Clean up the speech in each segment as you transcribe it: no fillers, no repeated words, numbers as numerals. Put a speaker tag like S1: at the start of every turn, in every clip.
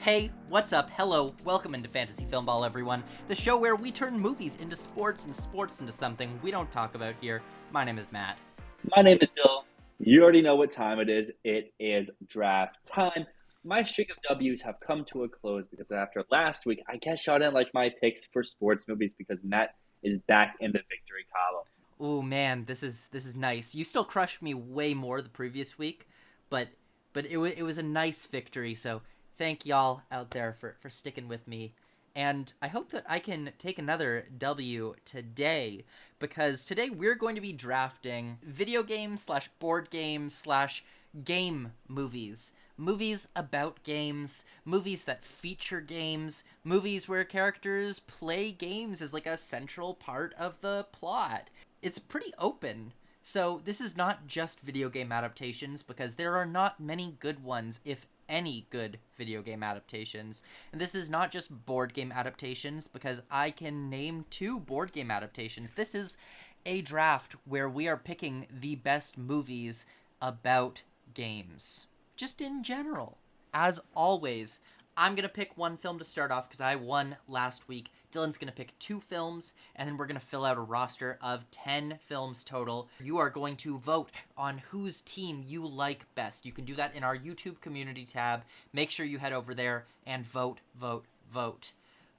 S1: Hey, what's up? Hello, welcome into Fantasy Filmball, everyone. The show where we turn movies into sports and sports into something we don't talk about here. My name is Matt.
S2: My name is Dyl. You already know what time it is. It is draft time. My streak of W's have come to a close because after last week, I guess y'all didn't like my picks for sports movies because Matt is back in the victory column.
S1: Ooh, man, this is nice. You still crushed me way more the previous week, but it was a nice victory. So thank y'all out there for sticking with me. And I hope that I can take another W today, because today we're going to be drafting video games slash board games slash game movies. Movies about games, movies that feature games, movies where characters play games as like a central part of the plot. It's pretty open. So this is not just video game adaptations, because there are not many good ones, if any good video game adaptations. And this is not just board game adaptations, because I can name 2 board game adaptations. This is a draft where we are picking the best movies about games, just in general. As always, I'm going to pick one film to start off because I won last week. Dylan's going to pick 2 films, and then we're going to fill out a roster of 10 films total. You are going to vote on whose team you like best. You can do that in our YouTube community tab. Make sure you head over there and vote, vote, vote.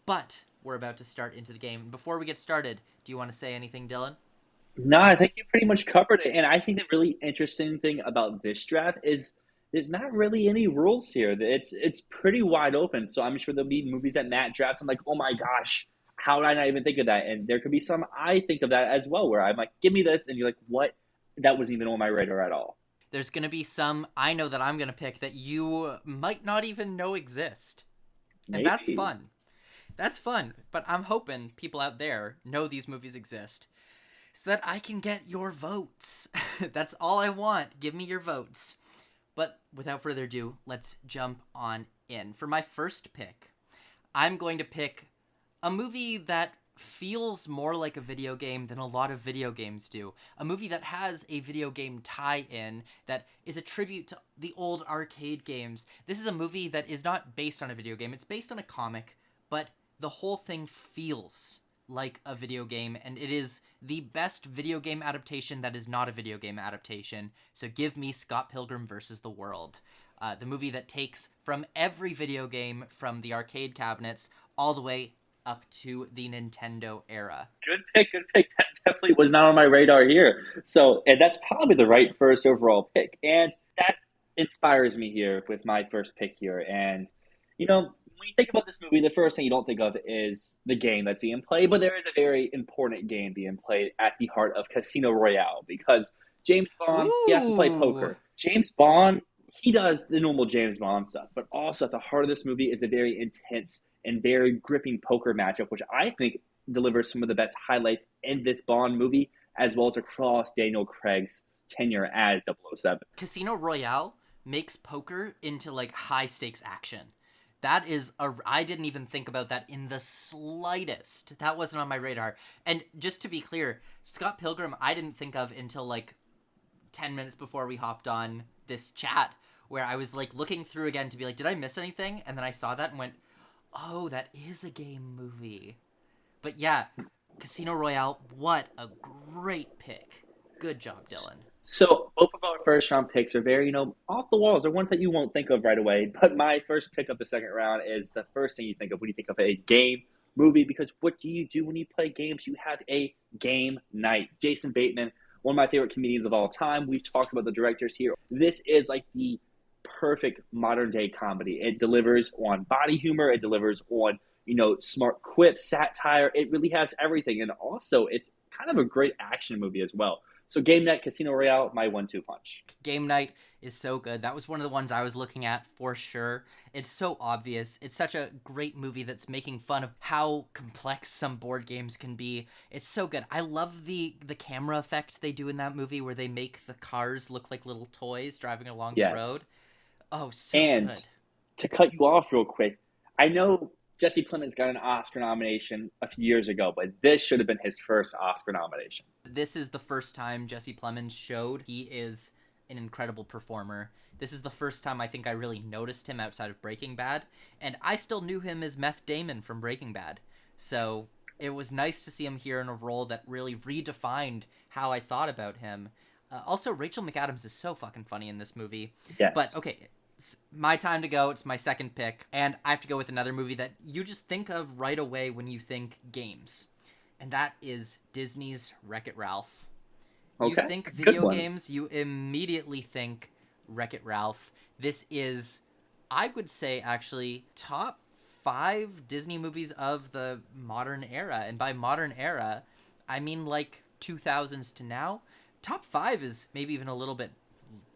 S1: But we're about to start into the game. Before we get started, do you want to say anything, Dylan?
S2: No, I think you pretty much covered it. And I think the really interesting thing about this draft is there's not really any rules here. It's pretty wide open. So I'm sure there'll be movies that Matt drafts. I'm like, oh my gosh, how did I not even think of that? And there could be some I think of that as well, where I'm like, give me this, and you're like, what? That wasn't even on my radar at all.
S1: There's going to be some I know that I'm going to pick that you might not even know exist. And that's
S2: Maybe.
S1: fun. That's fun. But I'm hoping people out there know these movies exist, so that I can get your votes. That's all I want. Give me your votes. But without further ado, let's jump on in. For my first pick, I'm going to pick a movie that feels more like a video game than a lot of video games do. A movie that has a video game tie-in that is a tribute to the old arcade games. This is a movie that is not based on a video game. It's based on a comic, but the whole thing feels like a video game, and it is the best video game adaptation that is not a video game adaptation. So give me Scott Pilgrim vs. the World. The movie that takes from every video game from the arcade cabinets all the way up to the Nintendo era.
S2: Good pick, good pick. That definitely was not on my radar here. So, and that's probably the right first overall pick. And that inspires me here with my first pick here. And, when you think about this movie, the first thing you don't think of is the game that's being played, but there is a very important game being played at the heart of Casino Royale, because James Bond, he has to play
S1: Ooh!
S2: poker. James Bond, he does the normal James Bond stuff, but also at the heart of this movie is a very intense and very gripping poker matchup, which I think delivers some of the best highlights in this Bond movie, as well as across Daniel Craig's tenure as 007.
S1: Casino Royale makes poker into like high stakes action. I didn't even think about that in the slightest. That wasn't on my radar. And just to be clear, Scott Pilgrim I didn't think of until like 10 minutes before we hopped on this chat, where I was like looking through again to be like, did I miss anything? And then I saw that and went, oh, that is a game movie. But yeah, Casino Royale, what a great pick. Good job, Dylan.
S2: So both of our first round picks are very, off the walls. They're ones that you won't think of right away. But my first pick of the second round is the first thing you think of when you think of a game movie. Because what do you do when you play games? You have a game night. Jason Bateman, one of my favorite comedians of all time. We've talked about the directors here. This is like the perfect modern day comedy. It delivers on body humor. It delivers on, smart quips, satire. It really has everything. And also, it's kind of a great action movie as well. So Game Night, Casino Royale, my 1-2 punch.
S1: Game Night is so good. That was one of the ones I was looking at for sure. It's so obvious. It's such a great movie that's making fun of how complex some board games can be. It's so good. I love the camera effect they do in that movie, where they make the cars look like little toys driving along the road.
S2: Yes.
S1: Oh, so
S2: And
S1: good.
S2: to cut you off real quick, I know Jesse Plemons got an Oscar nomination a few years ago, but this should have been his first Oscar nomination.
S1: This is the first time Jesse Plemons showed he is an incredible performer. This is the first time I think I really noticed him outside of Breaking Bad, and I still knew him as Meth Damon from Breaking Bad. So it was nice to see him here in a role that really redefined how I thought about him. Also, Rachel McAdams is so fucking funny in this movie. But
S2: Yes.
S1: okay, it's my time to go. It's my second pick, and I have to go with another movie that you just think of right away when you think games, and that is Disney's Wreck-It Ralph. You
S2: Okay.
S1: think
S2: Good
S1: video
S2: one.
S1: games, you immediately think Wreck-It Ralph. This is, I would say, actually top 5 Disney movies of the modern era, and by modern era, I mean like 2000s to now. Top 5 is maybe even a little bit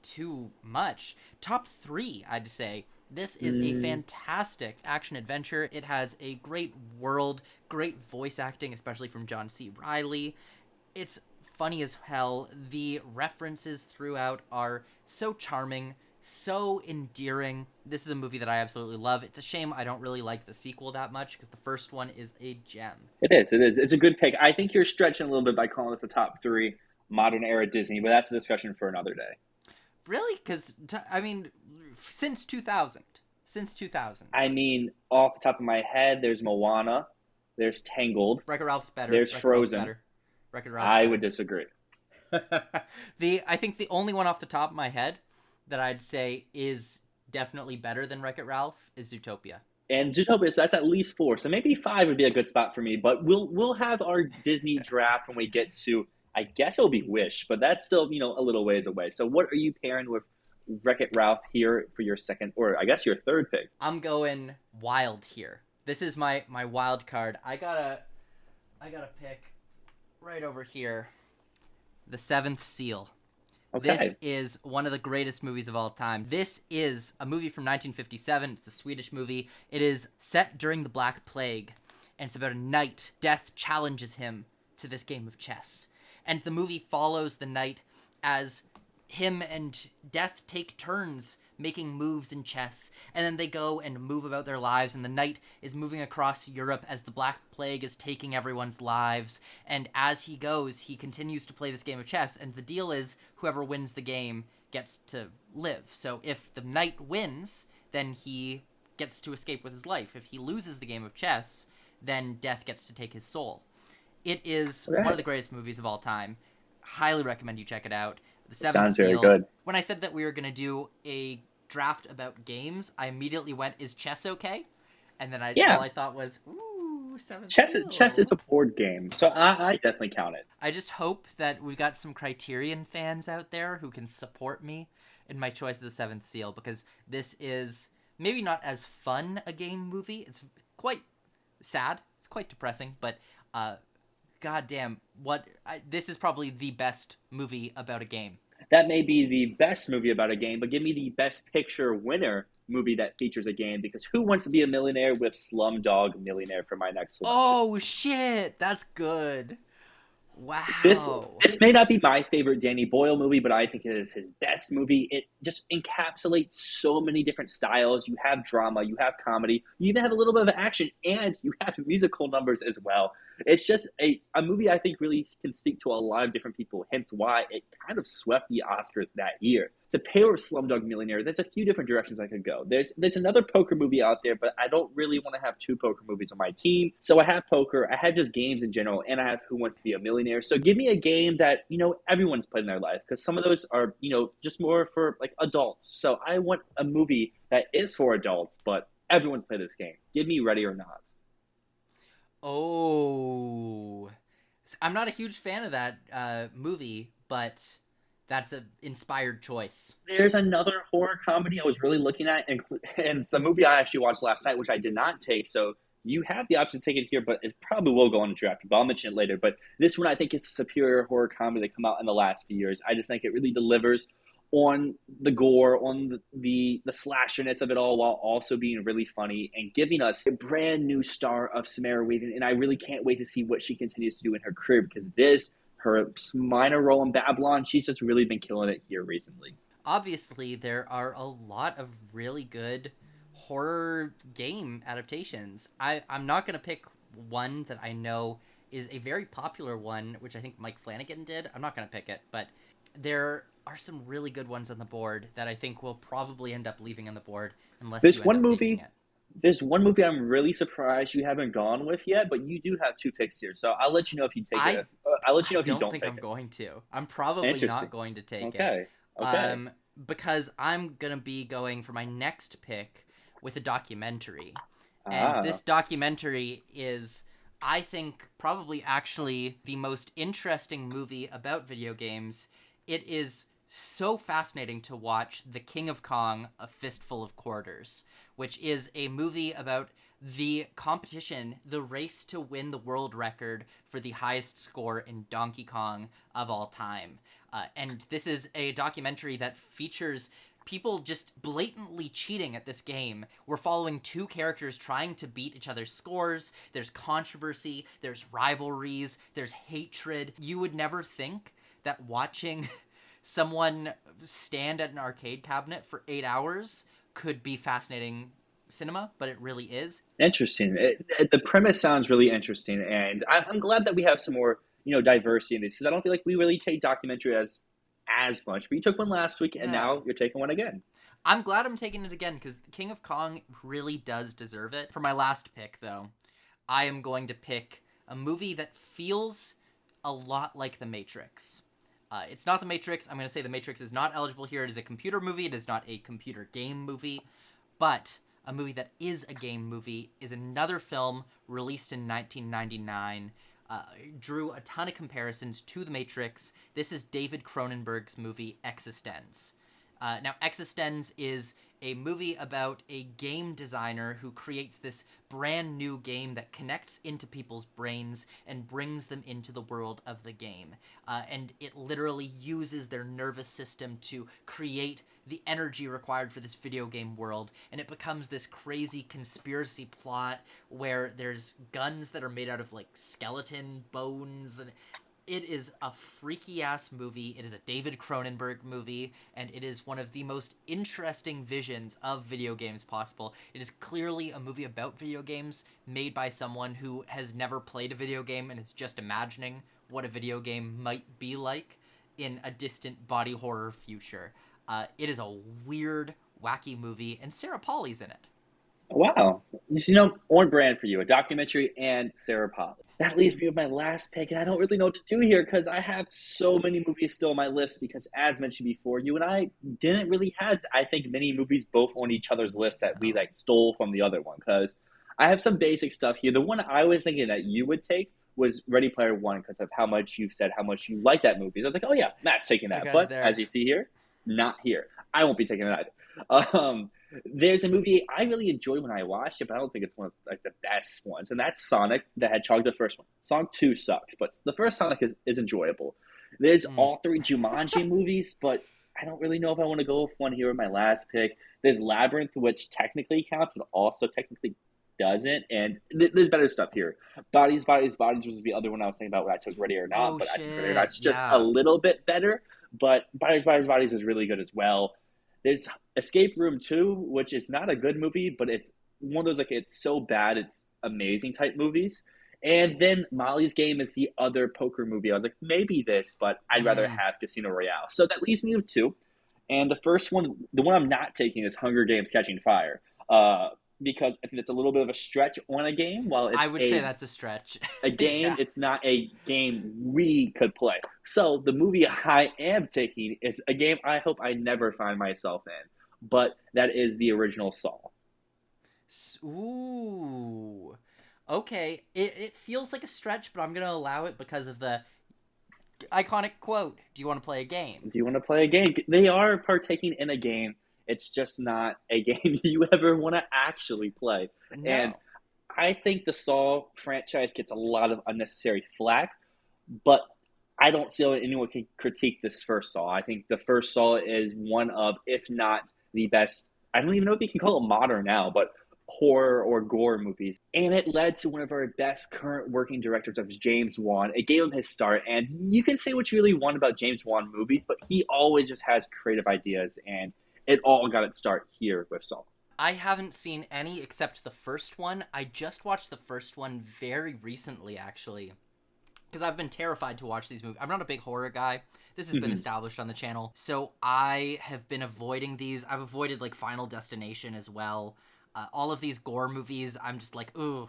S1: too much. Top 3, I'd say. This is a
S2: Mm,
S1: fantastic action adventure. It has a great world, great voice acting, especially from John C. Reilly. It's funny as hell. The references throughout are so charming, so endearing. This is a movie that I absolutely love. It's a shame I don't really like the sequel that much because the first one is a gem.
S2: it is. It is. It's a good pick. I think you're stretching a little bit by calling this the top three modern era Disney, but that's a discussion for another day.
S1: Really? Because, I mean, since 2000. Since 2000.
S2: I mean, off the top of my head, there's Moana, there's Tangled,
S1: Wreck-It Ralph's better.
S2: there's
S1: Wreck-It Ralph's
S2: Frozen.
S1: better. Wreck-It Ralph's
S2: I would
S1: better.
S2: disagree.
S1: I think the only one off the top of my head that I'd say is definitely better than Wreck-It Ralph is Zootopia.
S2: And Zootopia, so that's at least four. So maybe five would be a good spot for me. But we'll have our Disney draft when we get to. I guess it'll be Wish, but that's still a little ways away. So what are you pairing with Wreck It Ralph here for your second, or I guess your third pick?
S1: I'm going wild here. This is my wild card. I gotta pick right over here. The Seventh Seal.
S2: Okay.
S1: This is one of the greatest movies of all time. This is a movie from 1957. It's a Swedish movie. It is set during the Black Plague, and it's about a knight. Death challenges him to this game of chess. And the movie follows the knight as him and Death take turns making moves in chess, and then they go and move about their lives, and the knight is moving across Europe as the Black Plague is taking everyone's lives, and as he goes, he continues to play this game of chess, and the deal is whoever wins the game gets to live. So if the knight wins, then he gets to escape with his life. If he loses the game of chess, then Death gets to take his soul. It is one of the greatest movies of all time. Highly recommend you check it out. The Seventh
S2: Sounds very
S1: Seal.
S2: good.
S1: When I said that we were going to do a draft about games, I immediately went, is chess okay? And then
S2: Yeah.
S1: all I thought was, ooh, Seventh
S2: Chess is
S1: Seal.
S2: a board game, so I definitely count it.
S1: I just hope that we've got some Criterion fans out there who can support me in my choice of the Seventh Seal, because this is maybe not as fun a game movie. It's quite sad. It's quite depressing, but goddamn, this is probably the best movie about a game.
S2: That may be the best movie about a game, but give me the best picture winner movie that features a game, because who wants to be a millionaire with Slumdog Millionaire for my next selection?
S1: Oh shit, that's good.
S2: This
S1: Wow.
S2: this may not be my favorite Danny Boyle movie, but I think it is his best movie. It just encapsulates so many different styles. You have drama, you have comedy, you even have a little bit of action, and you have musical numbers as well. It's just a movie I think really can speak to a lot of different people, hence why it kind of swept the Oscars that year. To pair with Slumdog Millionaire, there's a few different directions I could go. There's another poker movie out there, but I don't really want to have two poker movies on my team. So I have poker, I have just games in general, and I have Who Wants to Be a Millionaire. So give me a game that, everyone's played in their life, because some of those are, just more for like adults. So I want a movie that is for adults, but everyone's played this game. Give me Ready or Not.
S1: Oh. I'm not a huge fan of that movie, but that's an inspired choice.
S2: There's another horror comedy I was really looking at, and it's a movie I actually watched last night, which I did not take. So you have the option to take it here, but it probably will go on the draft. But I'll mention it later. But this one, I think, is a superior horror comedy that come out in the last few years. I just think it really delivers on the gore, on the slasherness of it all, while also being really funny and giving us a brand new star of Samara Weaving. And I really can't wait to see what she continues to do in her career, because her minor role in Babylon, she's just really been killing it here recently.
S1: Obviously, there are a lot of really good horror game adaptations. I'm not going to pick one that I know is a very popular one, which I think Mike Flanagan did. I'm not going to pick it, but there are some really good ones on the board that I think we'll probably end up leaving on the board unless
S2: There's
S1: you end
S2: one
S1: up taking
S2: movie.
S1: it.
S2: There's one movie I'm really surprised you haven't gone with yet, but you do have two picks here, so I'll let you know if you take it.
S1: I
S2: I'll let you
S1: I
S2: know if you
S1: don't
S2: don't
S1: think
S2: take
S1: I'm
S2: it.
S1: going to. I'm probably
S2: Interesting.
S1: not going to take it.
S2: Okay. Okay.
S1: Um, because I'm gonna be going for my next pick with a documentary. And
S2: Ah.
S1: this documentary is, I think, probably actually the most interesting movie about video games. It is so fascinating to watch The King of Kong, A Fistful of Quarters, which is a movie about the competition, the race to win the world record for the highest score in Donkey Kong of all time. And this is a documentary that features people just blatantly cheating at this game. We're following two characters trying to beat each other's scores. There's controversy, there's rivalries, there's hatred. You would never think that watching someone stand at an arcade cabinet for 8 hours could be fascinating cinema, but it really is.
S2: Interesting. The premise sounds really interesting, and I'm glad that we have some more, diversity in this because I don't feel like we really take documentary as much. But you took one last week, and
S1: Yeah.
S2: now you're taking one again.
S1: I'm glad I'm taking it again because King of Kong really does deserve it. For my last pick, though, I am going to pick a movie that feels a lot like The Matrix. It's not The Matrix. I'm going to say The Matrix is not eligible here. It is a computer movie. It is not a computer game movie. But a movie that is a game movie is another film released in 1999. Drew a ton of comparisons to The Matrix. This is David Cronenberg's movie Existenz. Now, Existenz is a movie about a game designer who creates this brand new game that connects into people's brains and brings them into the world of the game. And it literally uses their nervous system to create the energy required for this video game world. And it becomes this crazy conspiracy plot where there's guns that are made out of like skeleton bones, and it is a freaky ass movie. It is a David Cronenberg movie, and it is one of the most interesting visions of video games possible. It is clearly a movie about video games made by someone who has never played a video game and is just imagining what a video game might be like in a distant body horror future. It is a weird, wacky movie, and Sarah Pauli's in it.
S2: Wow. On brand for you, a documentary and Sarah Polly. That leaves me with my last pick, and I don't really know what to do here because I have so many movies still on my list because, as mentioned before, you and I didn't really have, I think, many movies both on each other's list that we,
S1: Oh.
S2: stole from the other one because I have some basic stuff here. The one I was thinking that you would take was Ready Player One because of how much you've said how much you like that movie. So I was like, oh, yeah, Matt's taking
S1: I
S2: that.
S1: got it
S2: But as
S1: there.
S2: you see here, not here. I won't be taking it either. There's a movie I really enjoyed when I watched it, but I don't think it's one of the best ones, and that's Sonic the Hedgehog, the first one. Sonic 2 sucks, but the first Sonic is enjoyable. There's
S1: Mm.
S2: all three Jumanji movies, but I don't really know if I want to go with one here with my last pick. There's Labyrinth, which technically counts, but also technically doesn't, and there's better stuff here. Bodies was the other one I was thinking about when I took Ready or Not,
S1: Oh,
S2: but I think Ready or Not
S1: shit.
S2: is just a
S1: Yeah.
S2: little bit better, but Bodies is really good as well. There's Escape Room 2, which is not a good movie, but it's one of those it's so bad it's amazing type movies. And then Molly's Game is the other poker movie. I was like, maybe this, but I'd rather
S1: Mm.
S2: have Casino Royale. So that leaves me with two. And the first one, the one I'm not taking is Hunger Games Catching Fire. Because I think it's a little bit of a stretch on a game. While
S1: I
S2: it's
S1: would say that's a stretch.
S2: a game,
S1: Yeah.
S2: it's not a game we could play. So the movie I am taking is a game I hope I never find myself in, but that is the original Saw.
S1: Ooh. Okay. It feels like a stretch, but I'm going to allow it because of the iconic quote. Do you want to play a game?
S2: Do you want to play a game? They are partaking in a game. It's just not a game you ever want to actually play. And
S1: No.
S2: I think the Saw franchise gets a lot of unnecessary flack, but I don't see how anyone can critique this first Saw. I think the first Saw is one of, if not the best, I don't even know if you can call it modern now, but horror or gore movies. And it led to one of our best current working directors of James Wan. It gave him his start. And you can say what you really want about James Wan movies, but he always just has creative ideas. And it all got its start here with Saw.
S1: I haven't seen any except the first one. I just watched the first one very recently, actually. because I've been terrified to watch these movies. I'm not a big horror guy. This has been
S2: Mhm.
S1: established on the channel. So I have been avoiding these. I've avoided, like, Final Destination as well. All of these gore movies, I'm just like, ooh.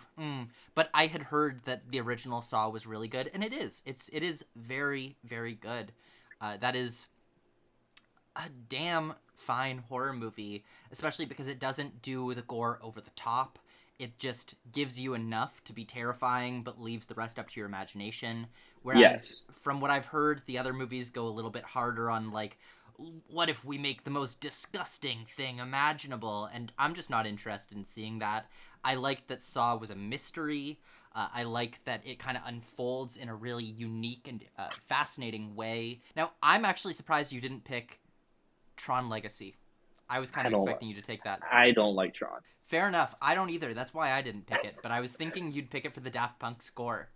S1: But I had heard that the original Saw was really good, and it is. It is very, very good. That is a damn fine horror movie, especially because it doesn't do the gore over the top. It just gives you enough to be terrifying, but leaves the rest up to your imagination. Whereas,
S2: Yes.
S1: from what I've heard, the other movies go a little bit harder on, like, what if we make the most disgusting thing imaginable? And I'm just not interested in seeing that. I liked that Saw was a mystery. I like that it kind of unfolds in a really unique and fascinating way. Now, I'm actually surprised you didn't pick Tron Legacy. I was kind
S2: I
S1: of
S2: don't.
S1: expecting you to take that.
S2: I don't like Tron.
S1: Fair enough. I don't either. That's why I didn't pick it. But I was thinking you'd pick it for the Daft Punk score.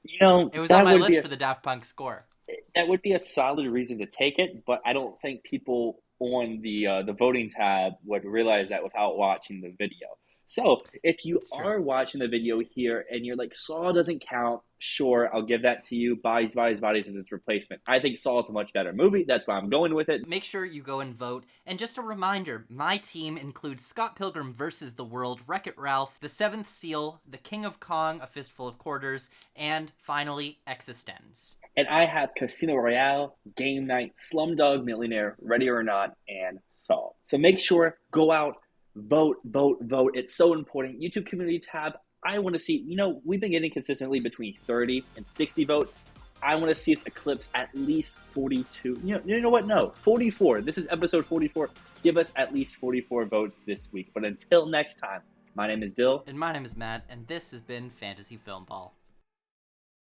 S2: You know,
S1: It was on
S2: that
S1: my
S2: would
S1: list
S2: be a
S1: for the Daft Punk score.
S2: that would be a solid reason to take it, but I don't think people on the voting tab would realize that without watching the video. So if you
S1: It's true.
S2: are watching the video here and you're like, Saw doesn't count, sure, I'll give that to you. Bodies as its replacement. I think Saw is a much better movie. That's why I'm going with it.
S1: Make sure you go and vote. And just a reminder, my team includes Scott Pilgrim vs. the World, Wreck-It Ralph, The Seventh Seal, The King of Kong, A Fistful of Quarters, and finally, Existenz.
S2: And I have Casino Royale, Game Night, Slumdog Millionaire, Ready or Not, and Saw. So make sure, go out, vote, vote, vote. It's so important. YouTube community tab. I want to see, we've been getting consistently between 30 and 60 votes. I want to see us eclipse at least 42. You know what? No, 44. This is episode 44. Give us at least 44 votes this week. But until next time, my name is Dyl.
S1: And my name is Matt, and this has been Fantasy Filmball.